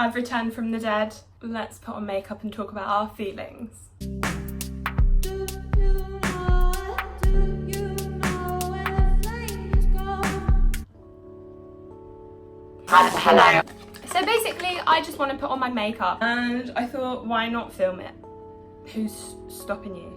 I've returned from the dead. Let's put on makeup and talk about our feelings. Hello. So basically, I just want to put on my makeup and I thought, why not film it? Who's stopping you?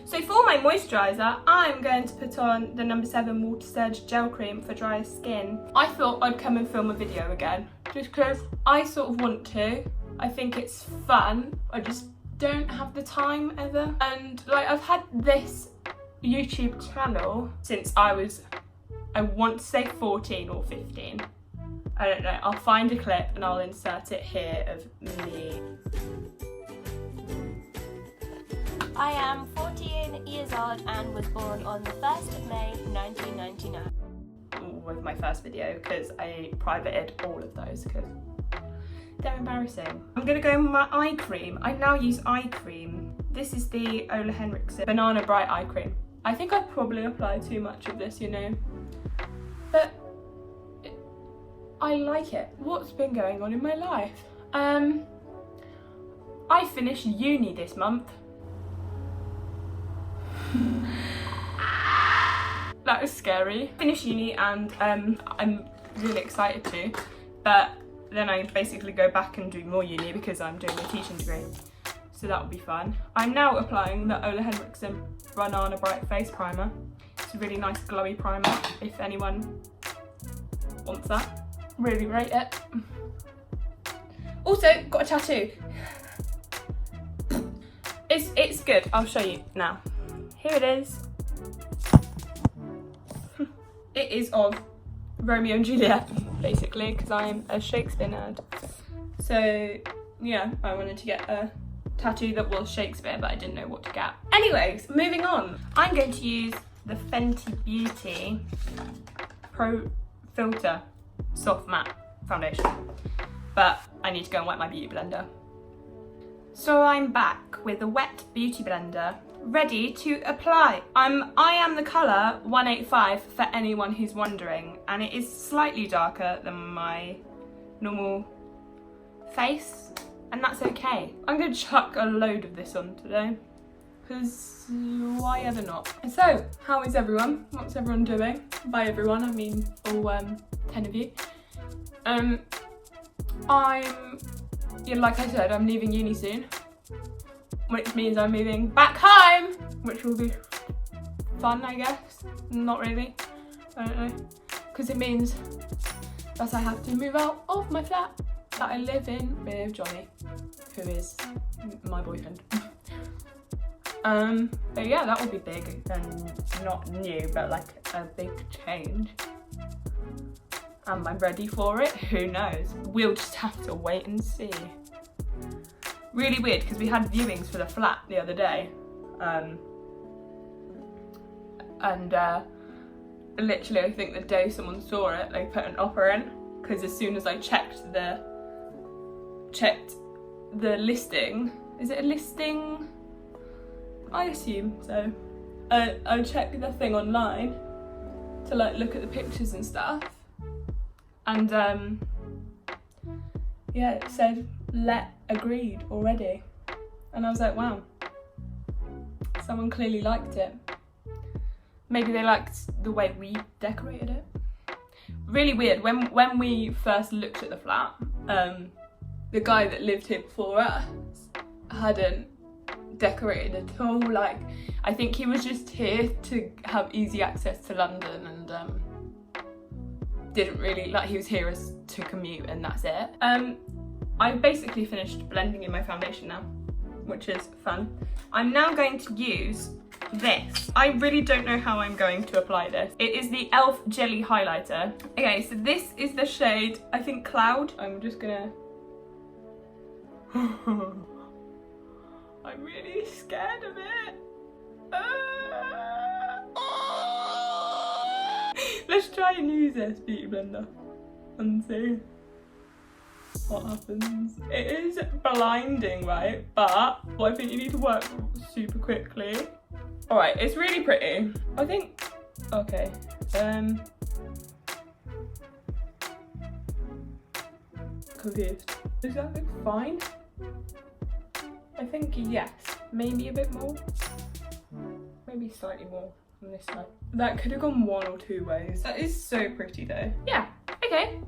So for my moisturiser, I'm going to put on the No. 7 Water Surge Gel Cream for dry skin. I thought I'd come and film a video again, just because I sort of want to. I think it's fun. I just don't have the time ever. And like, I've had this YouTube channel since I want to say 14 or 15. I don't know. I'll find a clip and I'll insert it here of me. I am 14 years old and was born on the 1st of May 1999. With my first video, because I privated all of those because they're embarrassing. I'm gonna go with my eye cream. I now use eye cream. This is the Ole Henriksen Banana Bright Eye Cream. I think I probably apply too much of this, you know, but I like it. What's been going on in my life? I finished uni this month. That was scary. Finished uni and I'm really excited to, but then I basically go back and do more uni because I'm doing a teaching degree. So that will be fun. I'm now applying the Ole Henriksen Banana Bright Face Primer. It's a really nice glowy primer if anyone wants that. Really rate it. Also, got a tattoo. It's good, I'll show you now. Here it is. It is of Romeo and Juliet, basically, because I'm a Shakespeare nerd. So yeah, I wanted to get a tattoo that was Shakespeare, but I didn't know what to get. Anyways, moving on. I'm going to use the Fenty Beauty Pro Filter Soft Matte Foundation, but I need to go and wet my beauty blender. So I'm back with a wet beauty blender, ready to apply. I am the colour 185 for anyone who's wondering, and it is slightly darker than my normal face, and that's okay. I'm going to chuck a load of this on today, because why ever not? So, how is everyone? What's everyone doing? By everyone, I mean all 10 of you. Like I said, I'm leaving uni soon, which means I'm moving back home, which will be fun, I guess. Not really, I don't know, because it means that I have to move out of my flat that I live in with Johnny, who is my boyfriend. But yeah, that will be big and not new, but like a big change. Am I ready for it? Who knows? We'll just have to wait and see. Really weird, because we had viewings for the flat the other day, and literally I think the day someone saw it, they put an offer in, because as soon as I checked the listing, is it a listing? I assume so. I checked the thing online to like look at the pictures and stuff, and yeah, it said let agreed already, and I was like, wow, someone clearly liked it. Maybe they liked the way we decorated it. Really weird. When we first looked at the flat, the guy that lived here before us hadn't decorated at all. Like, I think he was just here to have easy access to London, and didn't really, like, he was here as to commute, and that's it. I basically finished blending in my foundation now, which is fun. I'm now going to use this. I really don't know how I'm going to apply this. It is the e.l.f. Jelly Highlighter. Okay, so this is the shade, I think, Cloud. I'm just gonna... I'm really scared of it. Let's try and use this beauty blender and see what happens. It is blinding, right? But I think you need to work super quickly. All right, it's really pretty. I think, okay. confused. Does that look fine? I think yes. Maybe a bit more. Maybe slightly more on this side. That could have gone one or two ways. That is so pretty though. Yeah, okay.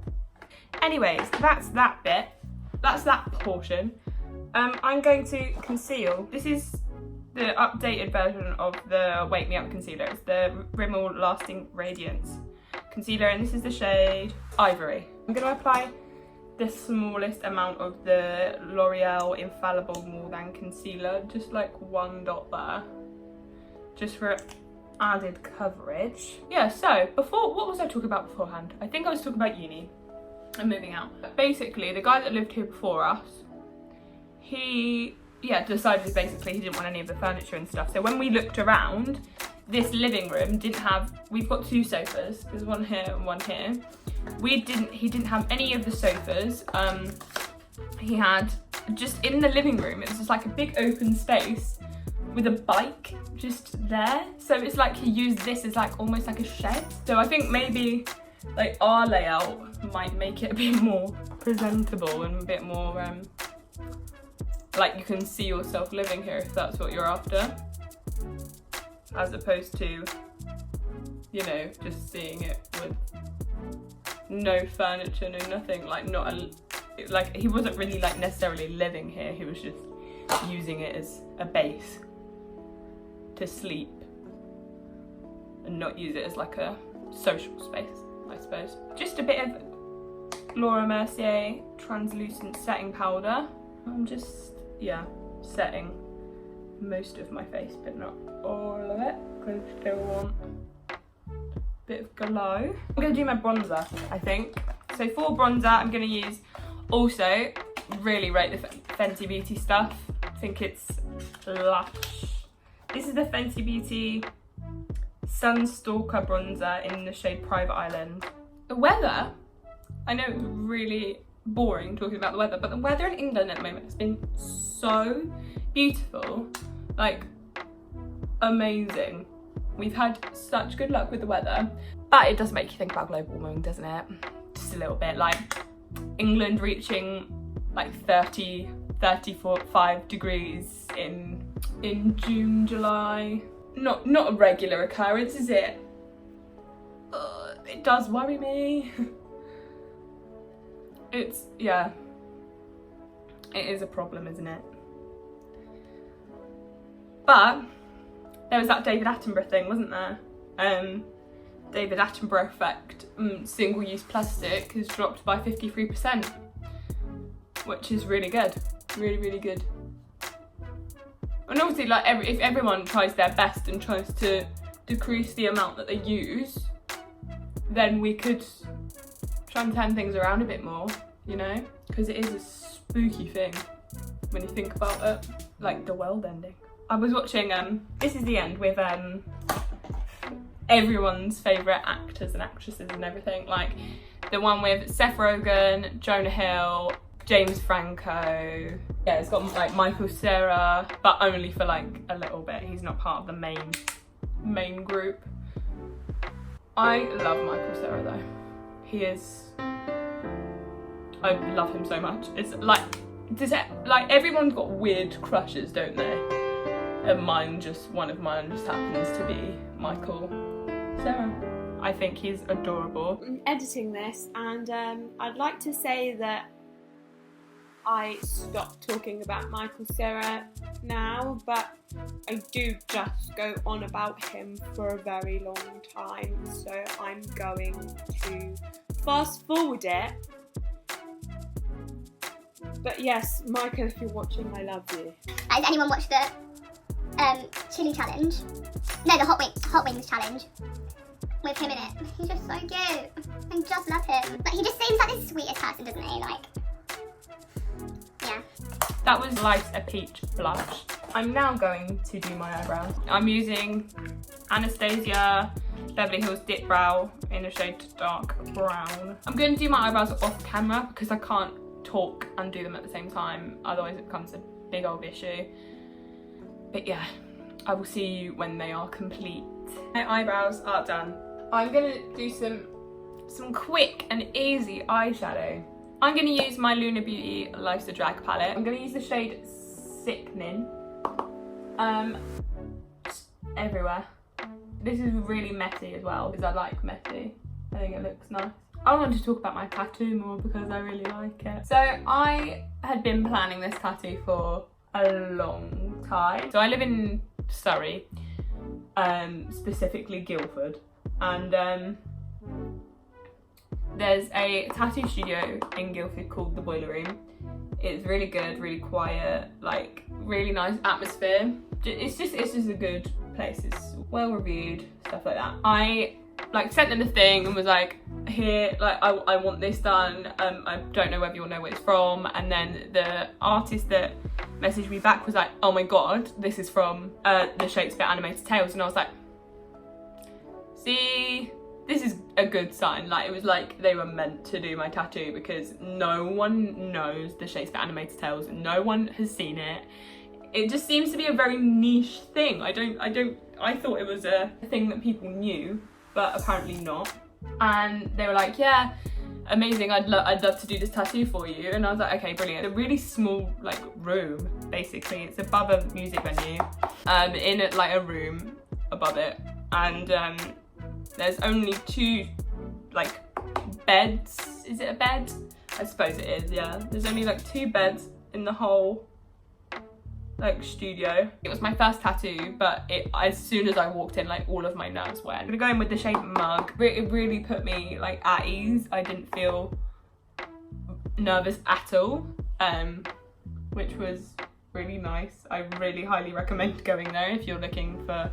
Anyways, that's that bit. That's that portion. I'm going to conceal. This is the updated version of the Wake Me Up concealer. It's the Rimmel Lasting Radiance concealer, and this is the shade Ivory. I'm going to apply the smallest amount of the L'Oreal Infallible More Than concealer, just like one dot there, just for added coverage. Yeah, so what was I talking about beforehand? I think I was talking about uni and moving out. But basically, the guy that lived here before us, he decided basically he didn't want any of the furniture and stuff. So when we looked around, this living room didn't have, we've got two sofas, there's one here and one here. He didn't have any of the sofas. He had, just in the living room, it was just like a big open space with a bike just there. So it's like he used this as like almost like a shed. So I think maybe like our layout might make it a bit more presentable and a bit more like you can see yourself living here if that's what you're after, as opposed to, you know, just seeing it with no furniture, no nothing, like like he wasn't really like necessarily living here, he was just using it as a base to sleep and not use it as like a social space, I suppose. Just a bit of Laura Mercier translucent setting powder. I'm just setting most of my face, but not all of it, because I still want a bit of glow. I'm going to do my bronzer, I think. So for bronzer, I'm going to use, also, really rate the Fenty Beauty stuff. I think it's lush. This is the Fenty Beauty Sunstalker bronzer in the shade Private Island. The weather, I know it's really boring talking about the weather, but the weather in England at the moment has been so beautiful, like amazing. We've had such good luck with the weather, but it does make you think about global warming, doesn't it? Just a little bit, like England reaching like 30, 35 degrees in June, July. Not a regular occurrence, is it? It does worry me. It is a problem, isn't it? But there was that David Attenborough thing, wasn't there? David Attenborough effect, single-use plastic has dropped by 53%, which is really good, really good. And obviously, like if everyone tries their best and tries to decrease the amount that they use, then we could try and turn things around a bit more, you know? Because it is a spooky thing when you think about it, like the world ending. I was watching This Is the End with everyone's favourite actors and actresses and everything, like the one with Seth Rogen, Jonah Hill, James Franco. Yeah, it's got like Michael Cera, but only for like a little bit. He's not part of the main group. I love Michael Cera though. He is, I love him so much. It's like, everyone's got weird crushes, don't they? And one of mine just happens to be Michael Cera. I think he's adorable. I'm editing this, and I'd like to say that I stopped talking about Michael Cera now, but I do just go on about him for a very long time, so I'm going to fast forward it. But yes, Michael, if you're watching, I love you. Has anyone watched the chili challenge? No, the hot wings challenge with him in it. He's just so cute. I just love him. Like, he just seems like the sweetest person, doesn't he? Like, yeah. That was Life's a Peach blush. I'm now going to do my eyebrows. I'm using Anastasia Beverly Hills Dip Brow in the shade Dark Brown. I'm going to do my eyebrows off camera because I can't talk and do them at the same time, otherwise it becomes a big old issue. But yeah, I will see you when they are complete. My eyebrows are done. I'm gonna do some quick and easy eyeshadow I'm going to use my Lunar Beauty Life's a Drag palette. I'm going to use the shade Sickening. Everywhere. This is really messy as well, because I like messy. I think it looks nice. I wanted to talk about my tattoo more because I really like it. So I had been planning this tattoo for a long time. So I live in Surrey, specifically Guildford, and there's a tattoo studio in Guildford called the Boiler Room. It's really good, really quiet, like really nice atmosphere. It's just a good place. It's well reviewed, stuff like that. I like sent them the thing and was like, here, like I want this done. I don't know whether you'll know where it's from. And then the artist that messaged me back was like, oh my god, this is from the Shakespeare Animated Tales. And I was like, see, this is a good sign. Like, it was like they were meant to do my tattoo, because no one knows the Shakespeare Animated Tales. No one has seen it. It just seems to be a very niche thing. I thought it was a thing that people knew, but apparently not. And they were like, yeah, amazing, I'd love to do this tattoo for you. And I was like, okay, brilliant. A really small like room, basically. It's above a music venue, in it, like a room above it. And there's only 2 like beds. Is it a bed? I suppose it is, yeah. There's only like 2 beds in the whole like studio. It was my first tattoo, but as soon as I walked in, like all of my nerves went. I'm gonna go in with the shade Mug. It really put me like at ease. I didn't feel nervous at all, which was really nice. I really highly recommend going there if you're looking for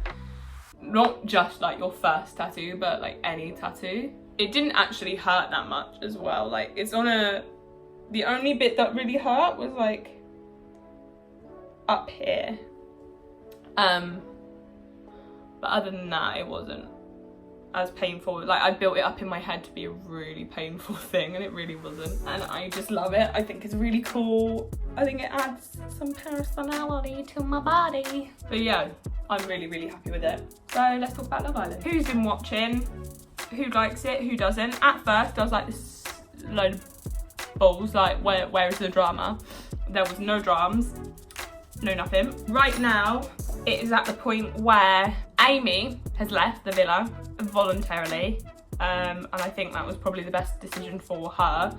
not just like your first tattoo, but like any tattoo. It didn't actually hurt that much as well. Like, it's on the only bit that really hurt was like up here, but other than that, it wasn't as painful. Like, I built it up in my head to be a really painful thing, and it really wasn't. And I just love it. I think it's really cool. I think it adds some personality to my body. But yeah, I'm really, really happy with it. So let's talk about Love Island. Who's been watching? Who likes it? Who doesn't? At first, I was like, this load of balls. Like, where is the drama? There was no dramas. No nothing. Right now, it is at the point where Amy has left the villa voluntarily, and I think that was probably the best decision for her.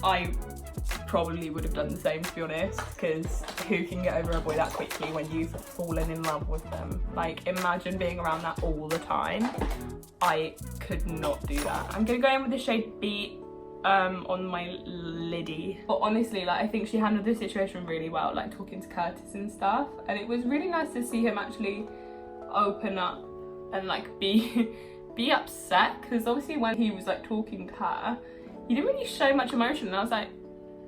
I probably would have done the same, to be honest, because who can get over a boy that quickly when you've fallen in love with them? Like, imagine being around that all the time. I could not do that. I'm gonna go in with the shade Beat on my liddy. But honestly, like, I think she handled the situation really well, like talking to Curtis and stuff, and it was really nice to see him actually open up and like be upset, because obviously when he was like talking to her, he didn't really show much emotion, and I was like,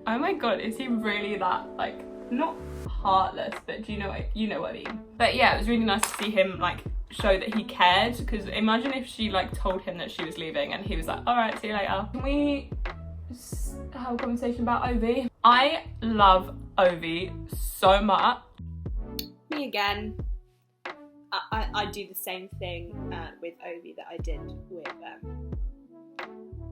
oh my god, is he really that, like, not heartless, but do you know what I mean? But yeah, it was really nice to see him like show that he cared, because imagine if she like told him that she was leaving and he was like, all right, see you later. Can we have a conversation about Ovi? I love Ovi so much. Me again. I do the same thing with Ovi that I did with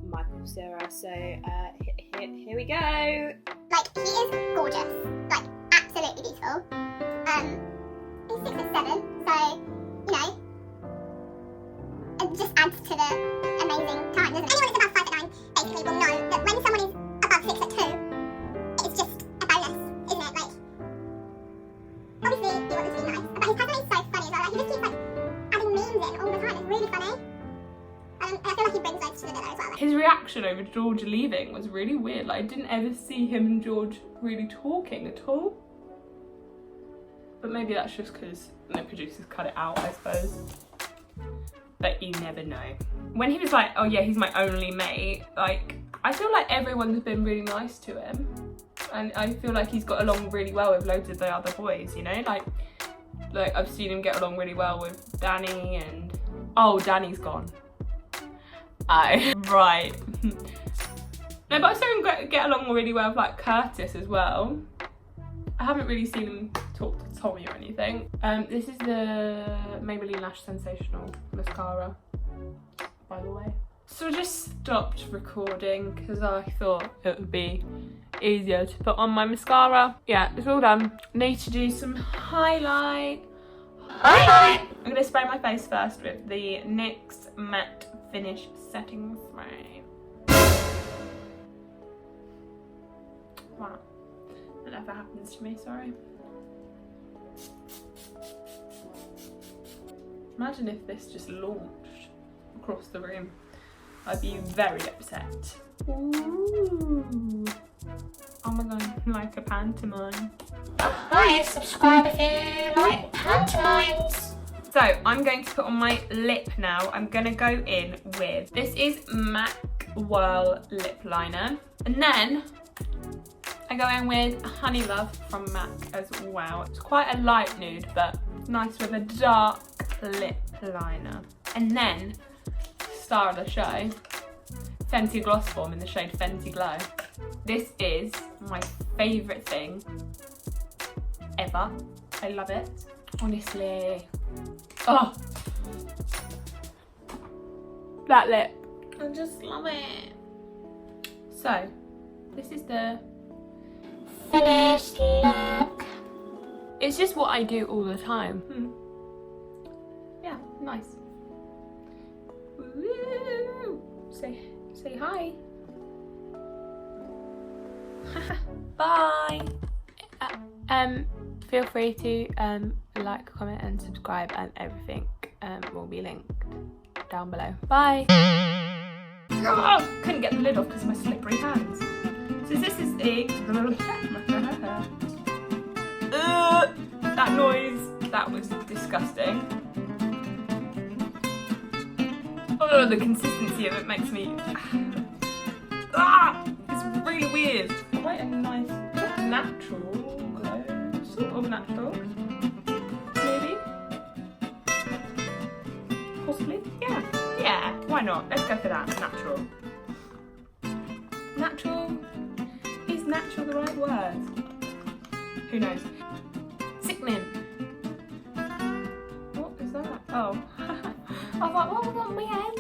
Michael Cera. So here we go. Like, he is gorgeous. Like, absolutely beautiful. He's 6'7", so, you know, it just adds to the amazing time, doesn't it? Anyone who's above 5'9", basically, will know that when someone is above 6'2", it's just a bonus, isn't it? Like, obviously, he wants to be nice, but his personality is so funny as well. Like, he just keeps, like, adding memes in all the time. It's really funny. And I feel like he brings those to the villa as well. His reaction over George leaving was really weird. Like, I didn't ever see him and George really talking at all. But maybe that's just because the producers cut it out, I suppose. But you never know. When he was like, oh yeah, he's my only mate, like, I feel like everyone's been really nice to him. And I feel like he's got along really well with loads of the other boys, you know? Like I've seen him get along really well with Danny and... Oh, Danny's gone. Right. No, but I saw him get along really well with like Curtis as well. I haven't really seen him talk to Tommy or anything. This is the Maybelline Lash Sensational mascara, by the way. So I just stopped recording because I thought it would be easier to put on my mascara. Yeah, it's all done. Need to do some highlight. I'm going to spray my face first with the NYX Matte Finish Setting Spray. Wow, that never happens to me, sorry. Imagine if this just launched across the room. I'd be very upset. Ooh. Oh my god, like a pantomime. Hi, subscribe if you like pantomimes. So I'm going to put on my lip now. I'm going to go in with, this is MAC Whirl Lip Liner. And then I go in with Honey Love from MAC as well. It's quite a light nude, but nice with a dark lip liner. And then, star of the show, Fenty Gloss Form in the shade Fenty Glow. This is my favourite thing ever. I love it, honestly. Oh, that lip, I just love it. So, this is the Finished look. It's just what I do all the time. Yeah, nice. Woo! Say hi. Bye. Feel free to like, comment, and subscribe, and everything will be linked down below. Bye. Oh, couldn't get the lid off because of my slippery hands. So this is the that noise. That was disgusting. Oh, the consistency of it makes me. It's really weird. Quite a nice, natural glow, sort of natural. Maybe. Possibly. Yeah. Yeah. Why not? Let's go for that. Natural. Natural. Is natural the right word? Who knows? Sickening. What is that? Oh. I was like, what was on my head?